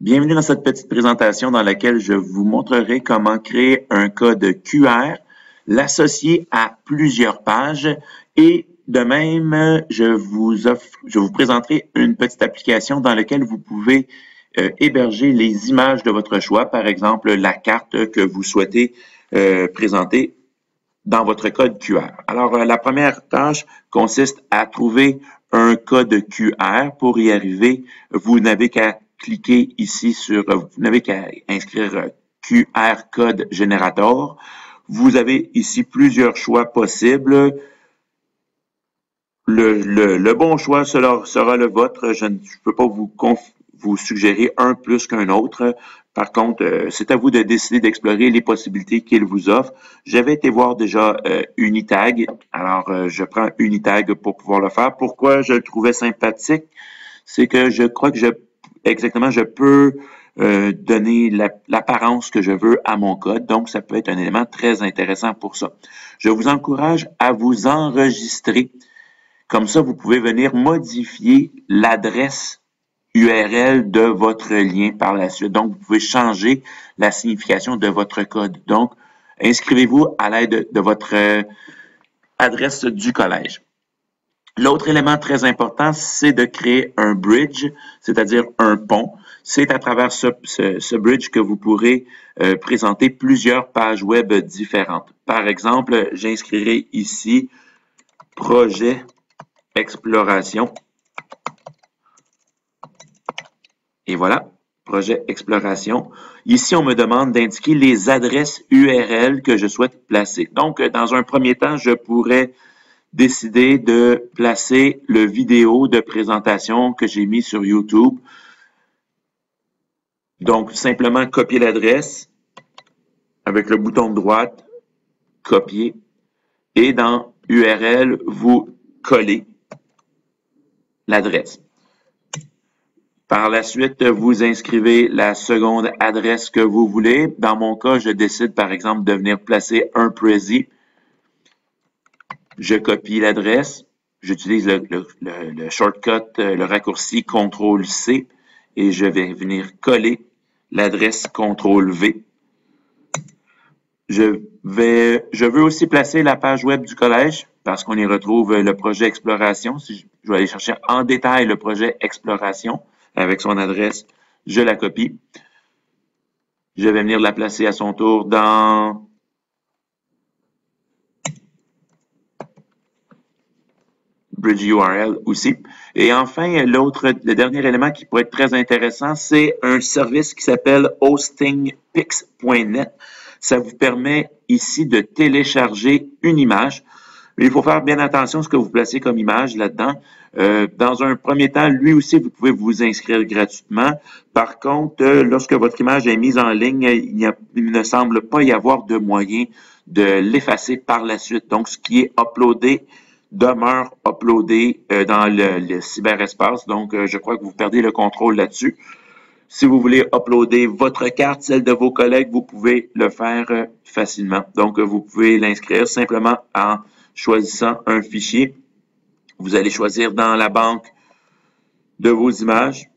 Bienvenue dans cette petite présentation dans laquelle je vous montrerai comment créer un code QR, l'associer à plusieurs pages et de même, je vous présenterai une petite application dans laquelle vous pouvez héberger les images de votre choix, par exemple la carte que vous souhaitez présenter dans votre code QR. Alors, la première tâche consiste à trouver un code QR. Pour y arriver, vous n'avez qu'à cliquer ici vous n'avez qu'à inscrire QR Code Generator. Vous avez ici plusieurs choix possibles. Le bon choix sera le vôtre. Je ne peux pas vous suggérer un plus qu'un autre. Par contre, c'est à vous de décider d'explorer les possibilités qu'il vous offre. J'avais été voir déjà Unitag. Alors, je prends Unitag pour pouvoir le faire. Pourquoi je le trouvais sympathique? C'est que je crois que je peux donner l'apparence que je veux à mon code. Donc, ça peut être un élément très intéressant pour ça. Je vous encourage à vous enregistrer. Comme ça, vous pouvez venir modifier l'adresse URL de votre lien par la suite. Donc, vous pouvez changer la signification de votre code. Donc, inscrivez-vous à l'aide de votre adresse du collège. L'autre élément très important, c'est de créer un bridge, c'est-à-dire un pont. C'est à travers ce bridge que vous pourrez présenter plusieurs pages web différentes. Par exemple, j'inscrirai ici projet exploration. Et voilà, projet exploration. Ici, on me demande d'indiquer les adresses URL que je souhaite placer. Donc, dans un premier temps, je pourrais décider de placer le vidéo de présentation que j'ai mis sur YouTube. Donc, simplement copier l'adresse avec le bouton de droite, copier, et dans URL, vous collez l'adresse. Par la suite, vous inscrivez la seconde adresse que vous voulez. Dans mon cas, je décide par exemple de venir placer un Prezi. Je copie l'adresse. J'utilise le shortcut, le raccourci CTRL-C et je vais venir coller l'adresse CTRL-V. Je veux aussi placer la page web du collège parce qu'on y retrouve le projet Exploration. Je vais aller chercher en détail le projet Exploration avec son adresse. Je la copie. Je vais venir la placer à son tour dans Bridge URL aussi. Et enfin, le dernier élément qui pourrait être très intéressant, c'est un service qui s'appelle hostingpix.net. Ça vous permet ici de télécharger une image. Mais il faut faire bien attention à ce que vous placez comme image là-dedans. Dans un premier temps, lui aussi, vous pouvez vous inscrire gratuitement. Par contre, lorsque votre image est mise en ligne, il ne semble pas y avoir de moyen de l'effacer par la suite. Donc, ce qui est uploadé demeure uploadé dans le cyberespace. Donc, je crois que vous perdez le contrôle là-dessus. Si vous voulez uploader votre carte, celle de vos collègues, vous pouvez le faire facilement. Donc, vous pouvez l'inscrire simplement en choisissant un fichier. Vous allez choisir dans la banque de vos images.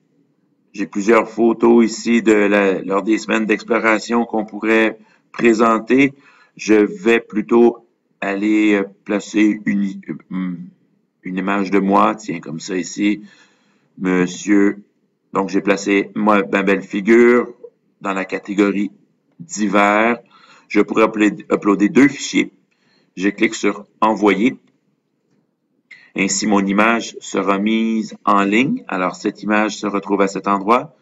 J'ai plusieurs photos ici lors des semaines d'exploration qu'on pourrait présenter. Je vais plutôt aller placer une image de moi, tiens, comme ça ici, monsieur. Donc, j'ai placé ma belle figure dans la catégorie divers. Je pourrais uploader deux fichiers. Je clique sur envoyer. Ainsi, mon image sera mise en ligne. Alors, cette image se retrouve à cet endroit.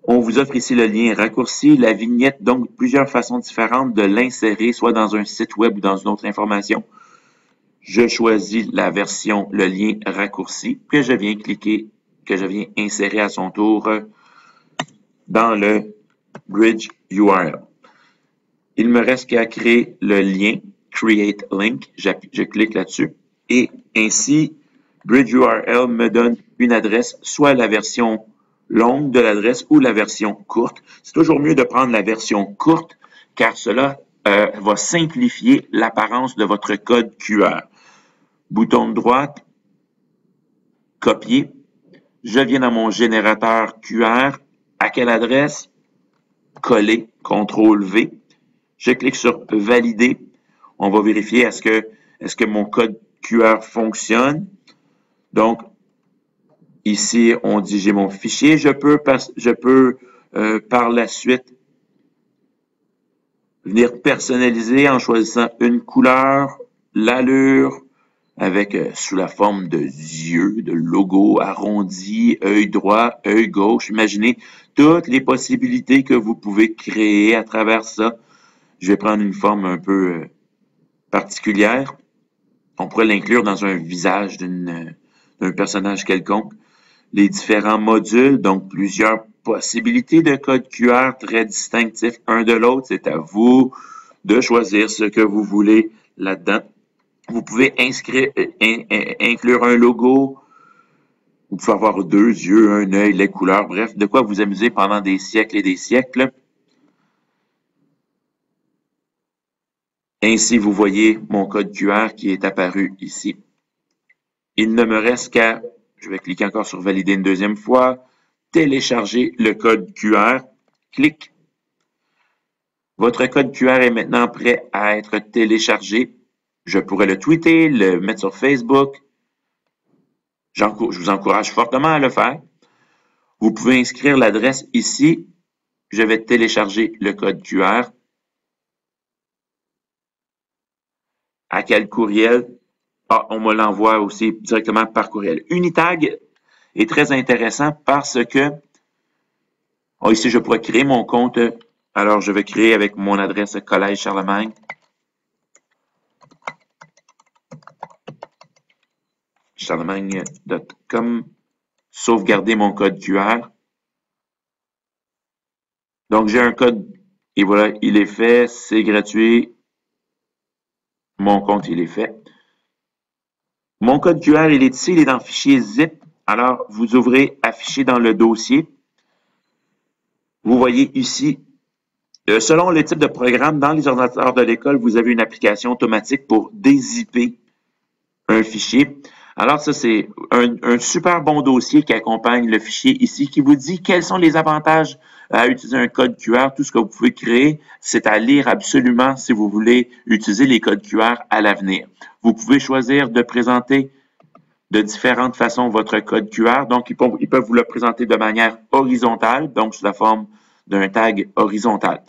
On vous offre ici le lien raccourci, la vignette, donc plusieurs façons différentes de l'insérer, soit dans un site web ou dans une autre information. Je choisis la version, le lien raccourci, que je viens cliquer, que je viens insérer à son tour dans le Bridge URL. Il me reste qu'à créer le lien, Create Link, je clique là-dessus, et ainsi, Bridge URL me donne une adresse, soit la version longue de l'adresse ou la version courte. C'est toujours mieux de prendre la version courte car cela va simplifier l'apparence de votre code QR. Bouton de droite, copier. Je viens dans mon générateur QR À quelle adresse? Coller, CTRL-V. Je clique sur Valider. On va vérifier est-ce que mon code QR fonctionne. Donc, ici, on dit j'ai mon fichier. Je peux par la suite venir personnaliser en choisissant une couleur, l'allure, avec sous la forme de yeux, de logo arrondi, œil droit, œil gauche. Imaginez toutes les possibilités que vous pouvez créer à travers ça. Je vais prendre une forme un peu particulière. On pourrait l'inclure dans un visage d'un personnage quelconque. Les différents modules, donc plusieurs possibilités de code QR très distinctifs un de l'autre. C'est à vous de choisir ce que vous voulez là-dedans. Vous pouvez inclure un logo. Vous pouvez avoir 2 yeux, un œil, les couleurs, bref, de quoi vous amuser pendant des siècles et des siècles. Ainsi, vous voyez mon code QR qui est apparu ici. Il ne me reste qu'à, je vais cliquer encore sur Valider une deuxième fois, télécharger le code QR. Clic. Votre code QR est maintenant prêt à être téléchargé. Je pourrais le tweeter, le mettre sur Facebook. Je vous encourage fortement à le faire. Vous pouvez inscrire l'adresse ici. Je vais télécharger le code QR. À quel courriel? Ah, on me l'envoie aussi directement par courriel. Unitag est très intéressant parce que ici, je pourrais créer mon compte. Alors, je vais créer avec mon adresse Collège Charlemagne. Charlemagne.com. Sauvegarder mon code QR. Donc, j'ai un code et voilà, il est fait. C'est gratuit. Mon compte, il est fait. Mon code QR, il est ici. Il est dans le fichier zip. Alors, vous ouvrez Afficher dans le dossier. Vous voyez ici, selon le type de programme, dans les ordinateurs de l'école, vous avez une application automatique pour dézipper un fichier. Alors, ça, c'est un super bon dossier qui accompagne le fichier ici, qui vous dit quels sont les avantages à utiliser un code QR. Tout ce que vous pouvez créer, c'est à lire absolument si vous voulez utiliser les codes QR à l'avenir. Vous pouvez choisir de présenter de différentes façons votre code QR. Donc, ils peuvent vous le présenter de manière horizontale, donc sous la forme d'un tag horizontal.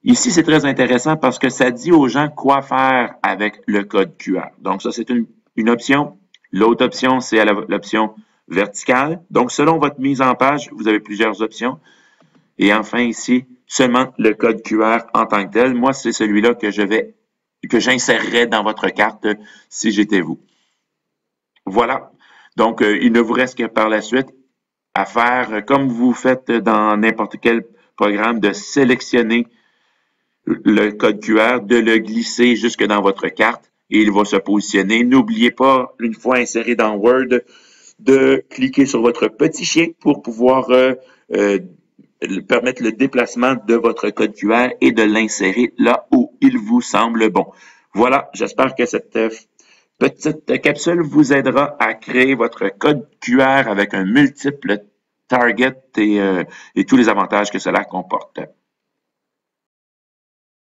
Ici, c'est très intéressant parce que ça dit aux gens quoi faire avec le code QR. Donc, ça, c'est une option. L'autre option, c'est l'option verticale. Donc, selon votre mise en page, vous avez plusieurs options. Et enfin, ici, seulement le code QR en tant que tel. Moi, c'est celui-là que j'insérerais dans votre carte si j'étais vous. Voilà. Donc, il ne vous reste que par la suite à faire, comme vous faites dans n'importe quel programme, de sélectionner le code QR, de le glisser jusque dans votre carte et il va se positionner. N'oubliez pas, une fois inséré dans Word, de cliquer sur votre petit chien pour pouvoir permettre le déplacement de votre code QR et de l'insérer là où il vous semble bon. Voilà, j'espère que cette petite capsule vous aidera à créer votre code QR avec un multiple target et tous les avantages que cela comporte.